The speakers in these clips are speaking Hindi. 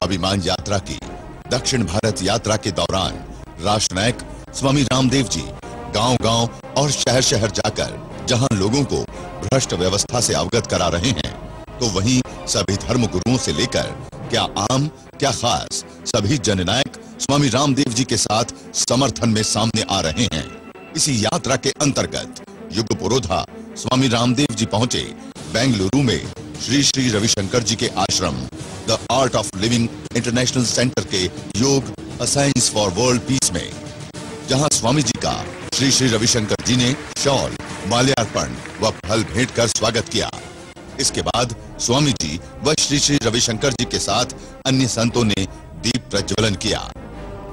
स्वाभिमान यात्रा की दक्षिण भारत यात्रा के दौरान राष्ट्रनायक स्वामी रामदेव जी गांव-गांव और शहर-शहर जाकर जहां लोगों को भ्रष्ट व्यवस्था से अवगत करा रहे हैं, तो वहीं सभी धर्म गुरुओं से लेकर क्या आम क्या खास सभी जननायक स्वामी रामदेव जी के साथ समर्थन में सामने आ रहे हैं। इसी यात्रा के अंतर्गत युग पुरोधा स्वामी रामदेव जी पहुंचे बेंगलुरु में श्री श्री रविशंकर जी के आश्रम the art of living international centre के योग a science for world peace में, जहां स्वामी जी का श्री श्री रविशंकर जी ने शॉल, माल्यार्पण व फल भेंट कर स्वागत किया। इसके बाद स्वामी जी व श्री श्री रविशंकर जी के साथ अन्य संतों ने दीप प्रज्वलन किया।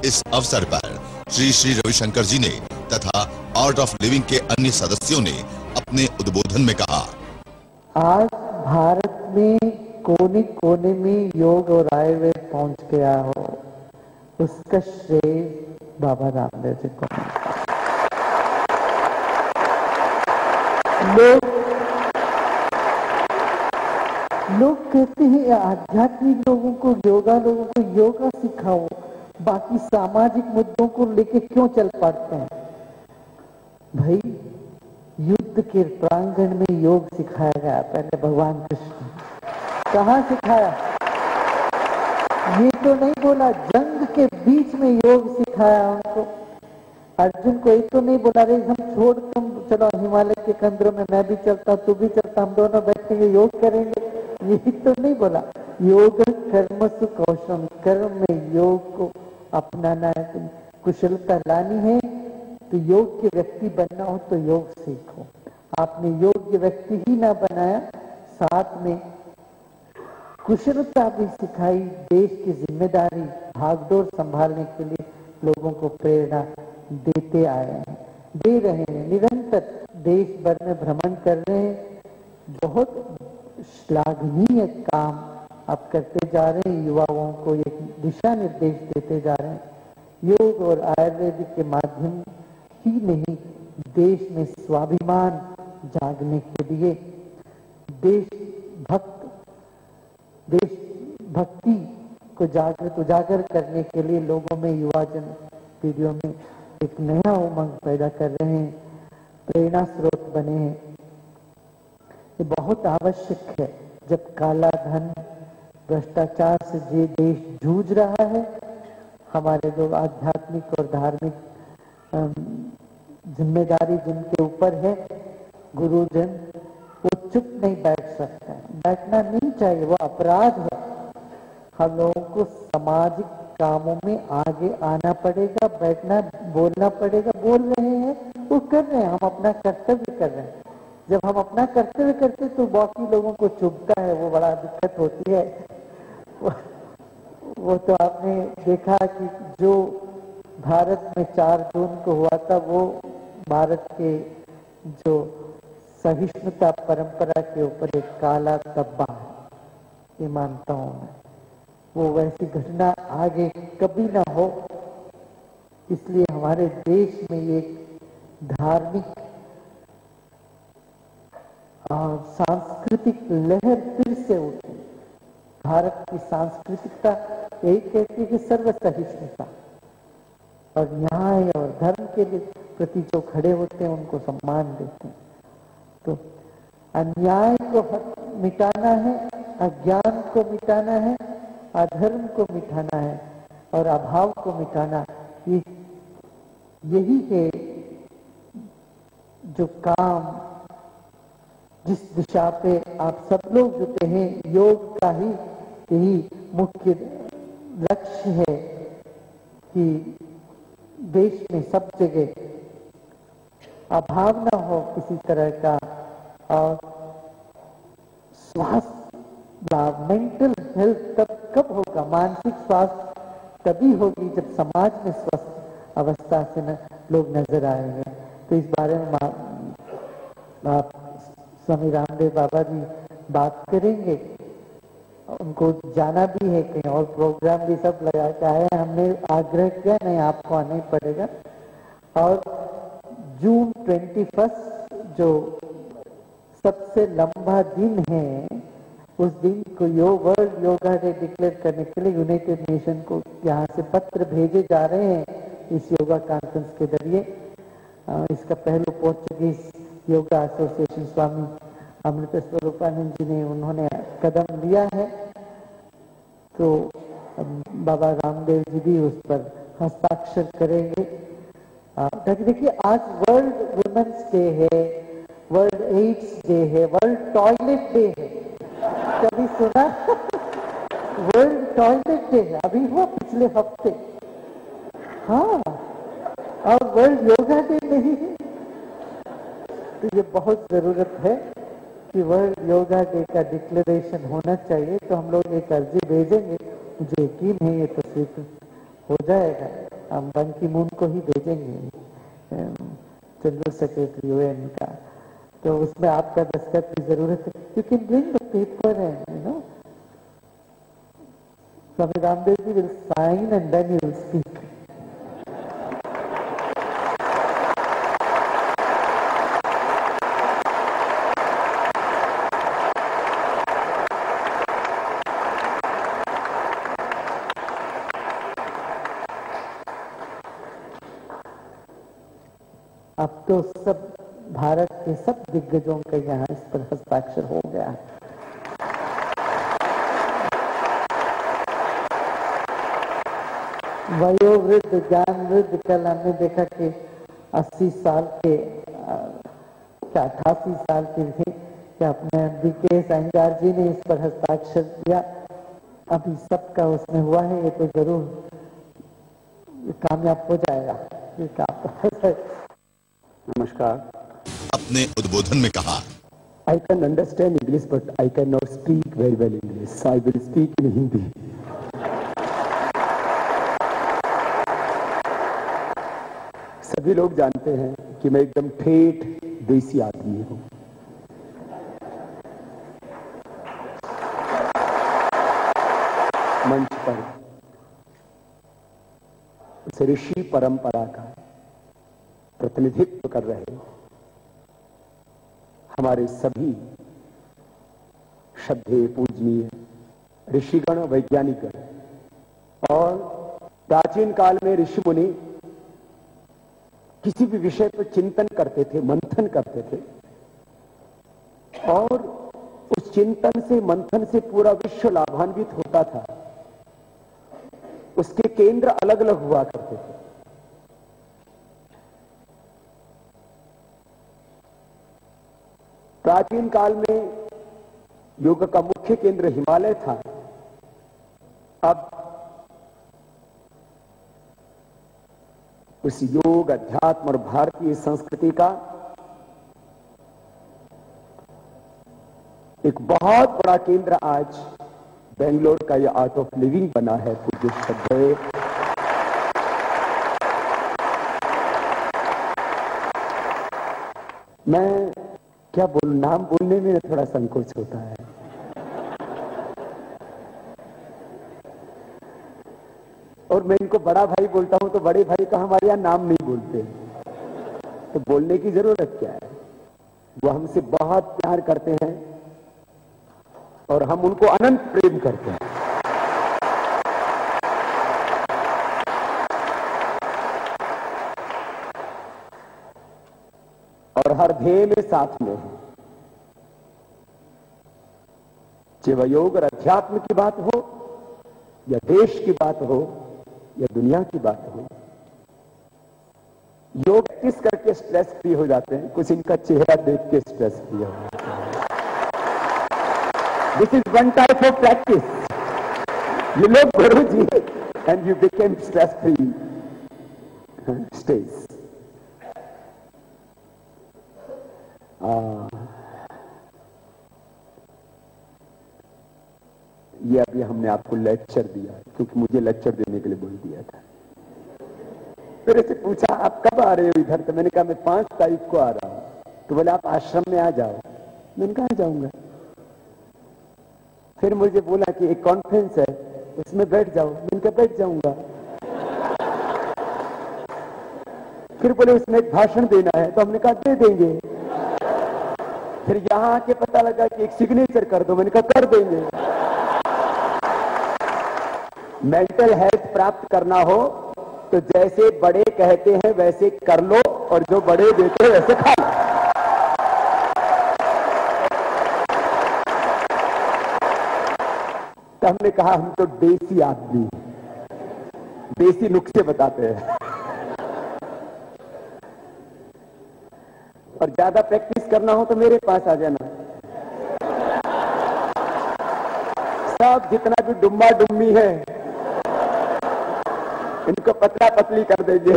इस अवसर पर श्री श्री रविशंकर जी ने तथा आर्ट ऑफ लिविंग के अन्य सदस्यों ने अपने उद्बोधन में कहा, आज भारत में कोने कोने में योग और आयुर्वेद पहुंच गया हो, उसका श्रेय बाबा रामदेव जी को। लोग कहते हैं आध्यात्मिक लोगों को योगा सिखाओ, बाकी सामाजिक मुद्दों को लेके क्यों चल पड़ते हैं? भाई, युद्ध के प्रांगण में योग सिखाया गया पहले भगवान कृष्ण। कहाँ सिखाया? ये तो नहीं बोला जंग के बीच में योग सिखाया उनको। अर्जुन को ये तो नहीं बोला रे हम छोड़ तुम चलो हिमालय के कंदरों में, मैं भी चलता तू भी चलता, हम दोनों बैठेंगे योग करेंगे, ये तो नहीं बोला। योग कर्मसु कौशलम, कर्म में योग को अपनाना है, कुशलता लानी है। तो योग्य व्यक्ति बनना हो तो योग सीखो। आपने योग्य व्यक्ति ही ना बनाया, साथ में कुशलता भी सिखाई। देश की जिम्मेदारी भागदौड़ संभालने के लिए लोगों को प्रेरणा देते आए हैं, दे रहे हैं। निरंतर देश भर में भ्रमण कर रहे हैं। बहुत श्लाघनीय काम आप करते जा रहे हैं, युवाओं को एक दिशा निर्देश देते जा रहे हैं। योग और आयुर्वेद के माध्यम ही नहीं, देश में स्वाभिमान जागने के लिए, देशभक्ति को जागृत उजागर करने के लिए लोगों में, युवा जन पीढ़ियों में एक नया उमंग पैदा कर रहे हैं, प्रेरणा स्रोत बने हैं। ये बहुत आवश्यक है। जब काला धन, भ्रष्टाचार से ये देश जूझ रहा है, हमारे जो आध्यात्मिक और धार्मिक जिम्मेदारी जिनके ऊपर है, गुरुजन, वो चुप नहीं बैठ सकते, बैठना नहीं चाहिए, वो अपराध है। हम लोगों को सामाजिक कामों में आगे आना पड़ेगा, बैठना, बोलना पड़ेगा। बोल रहे हैं, वो कर रहे हैं, हम अपना कर्तव्य कर रहे हैं। जब हम अपना कर्तव्य करते तो बाकी लोगों को चुभता है, वो बड़ा दिक्कत होती है। वो तो आपने देखा कि जो भारत में 4 जून को हुआ था, वो भारत के जो सहिष्णुता परंपरा के ऊपर एक काला धब्बा है, ये मानता हूं मैं। वो वैसी घटना आगे कभी ना हो, इसलिए हमारे देश में एक धार्मिक और सांस्कृतिक लहर फिर से उठी। भारत की सांस्कृतिकता यही कहती है कि सर्व सहिष्णुता और न्याय और धर्म के लिए प्रति जो खड़े होते हैं उनको सम्मान देते हैं। तो अन्याय को मिटाना है, अज्ञान को मिटाना है, अधर्म को मिटाना है और अभाव को मिटाना, यही है जो काम, जिस दिशा पे आप सब लोग जुटे हैं। योग का ही यही मुख्य लक्ष्य है कि देश में सब जगह अभाव न हो किसी तरह का, और स्वास्थ्य लाभ, मेंटल हेल्थ तब कब होगा, मानसिक स्वास्थ्य तभी होगी जब समाज में स्वस्थ अवस्था से लोग नजर आएंगे। तो इस बारे में आप स्वामी रामदेव बाबा जी बात करेंगे। उनको जाना भी है, कहीं और प्रोग्राम भी सब लगा के आए हैं। हमने आग्रह किया, नहीं आपको आना ही पड़ेगा। और जून 21 जो सबसे लंबा दिन है, उस दिन को वर्ल्ड योगा डे डिक्लेयर करने के लिए यूनाइटेड नेशन को यहाँ से पत्र भेजे जा रहे हैं इस योगा कॉन्फ्रेंस के जरिए। इसका पहलू पोर्चुगीज योगा एसोसिएशन स्वामी अमृत स्वरूपानंद जी ने उन्होंने कदम लिया है, तो बाबा रामदेव जी भी उस पर हस्ताक्षर करेंगे। देखिए आज वर्ल्ड वुमेन्स डे है, वर्ल्ड एड्स डे है, वर्ल्ड टॉयलेट डे है। कभी सुना? वर्ल्ड टॉयलेट डे है, अभी हुआ पिछले हफ्ते। हाँ, और वर्ल्ड योगा डे नहीं है। तो ये बहुत जरूरत है कि वर्ल्ड योगा डे का डिक्लेरेशन होना चाहिए। तो हम लोग एक अर्जी भेजेंगे, मुझे यकीन है ये तो स्वीकृत हो जाएगा। हम बन की मून को ही भेजेंगे, जनरल सेक्रेटरी यूएन का। तो उसमें आपका दस्तखत की जरूरत है। You can bring the paper and you know Swami Ramdev ji will sign and then you will speak. अब तो सब भारत के सब दिग्गजों के यहाँ इस पर हस्ताक्षर हो गया है। वयोवृद्ध ज्ञान वृद्ध, कल हमने देखा कि 80 साल के 88 साल के थे कि अपने बीकेएस अयंगार जी ने इस पर हस्ताक्षर किया। अभी सबका उसमें हुआ है, ये तो जरूर कामयाब हो जाएगा। ये काम नमस्कार। अपने उद्बोधन में कहा, I can understand English but I cannot speak very well English. I will speak in Hindi. सभी लोग जानते हैं कि मैं एकदम ठेठ देसी आदमी हूं। मंच पर उस ऋषि परंपरा का प्रतिनिधित्व कर रहे हमारे सभी श्रद्धेय पूजनीय ऋषिगण वैज्ञानिकगण और प्राचीन काल में ऋषि मुनि किसी भी विषय पर चिंतन करते थे, मंथन करते थे और उस चिंतन से मंथन से पूरा विश्व लाभान्वित होता था। उसके केंद्र अलग अलग हुआ करते थे। प्राचीन काल में योग का मुख्य केंद्र हिमालय था। अब उस योग, अध्यात्म और भारतीय संस्कृति का एक बहुत बड़ा केंद्र आज बेंगलोर का यह आर्ट ऑफ लिविंग बना है। पूज्य श्रद्धेय मैं क्या बोलूं, नाम बोलने में थोड़ा संकोच होता है। और मैं इनको बड़ा भाई बोलता हूं तो बड़े भाई का हमारे यहां नाम नहीं बोलते, तो बोलने की जरूरत क्या है। वो हमसे बहुत प्यार करते हैं और हम उनको अनंत प्रेम करते हैं। और हर ध्येय में साथ में है। चाहे योग और अध्यात्म की बात हो या देश की बात हो या दुनिया की बात हो, योग किस करके स्ट्रेस फ्री हो जाते हैं। कुछ इनका चेहरा देख के स्ट्रेस फ्री हो जाते हैं। This is one type of practice. You लोग guru ji and you became stress free stage. ये अभी हमने आपको लेक्चर दिया क्योंकि मुझे लेक्चर देने के लिए बोल दिया था। मेरे से पूछा आप कब आ रहे हो इधर, तो मैंने कहा मैं 5 तारीख को आ रहा हूं। तो बोले आप आश्रम में आ जाओ। मैंने कहा जाऊंगा। फिर मुझे बोला कि एक कॉन्फ्रेंस है उसमें बैठ जाओ। मैंने कहा बैठ जाऊंगा। फिर बोले उसमें एक भाषण देना है, तो हमने कहा दे देंगे। फिर यहां आके पता लगा कि एक सिग्नेचर कर दो, मैंने कहा कर देंगे। मेंटल हेल्थ प्राप्त करना हो तो जैसे बड़े कहते हैं वैसे कर लो, और जो बड़े देते हैं वैसे खा लो। तो हमने कहा हम तो देसी आदमी, देसी नुस्खे बताते हैं, और ज्यादा प्रैक्टिस करना हो तो मेरे पास आ जाना। सब जितना भी डुम्मा डुम्मी है इनको पतला पतली कर देंगे।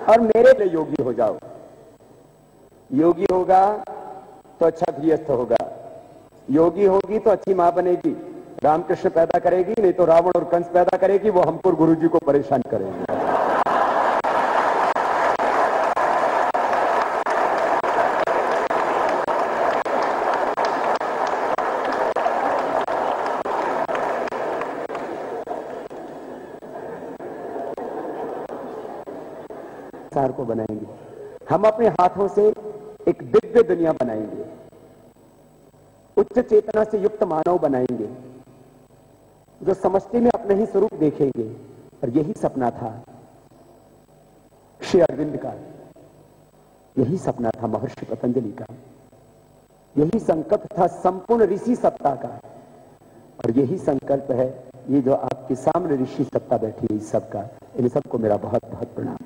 और मेरे लिए योगी हो जाओ। योगी होगा तो अच्छा गृहस्थ होगा, योगी होगी तो अच्छी मां बनेगी, रामकृष्ण पैदा करेगी, नहीं तो रावण और कंस पैदा करेगी, वो हमको और गुरुजी को परेशान करेंगे। संसार को बनाएंगे, हम अपने हाथों से एक दिव्य दुनिया बनाएंगे, उच्च चेतना से युक्त मानव बनाएंगे, जो समष्टि में अपने ही स्वरूप देखेंगे। और यही सपना था श्री अरविंद का, यही सपना था महर्षि पतंजलि का, यही संकल्प था संपूर्ण ऋषि सत्ता का, और यही संकल्प है ये जो आपके सामने ऋषि सत्ता बैठी है, इस सबका, इन सबको मेरा बहुत बहुत प्रणाम।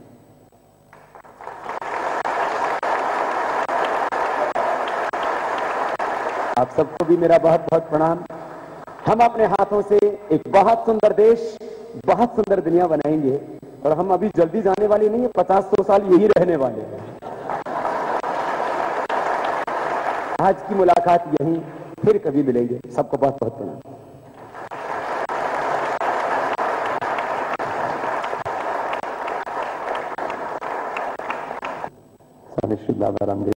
आप सबको भी मेरा बहुत बहुत प्रणाम। हम अपने हाथों से एक बहुत सुंदर देश, बहुत सुंदर दुनिया बनाएंगे, और हम अभी जल्दी जाने वाले नहीं है, 50-100 साल यही रहने वाले हैं। आज की मुलाकात यहीं, फिर कभी मिलेंगे। सबको बहुत बहुत प्रणाम। स्वामी श्री बाबा रामदेव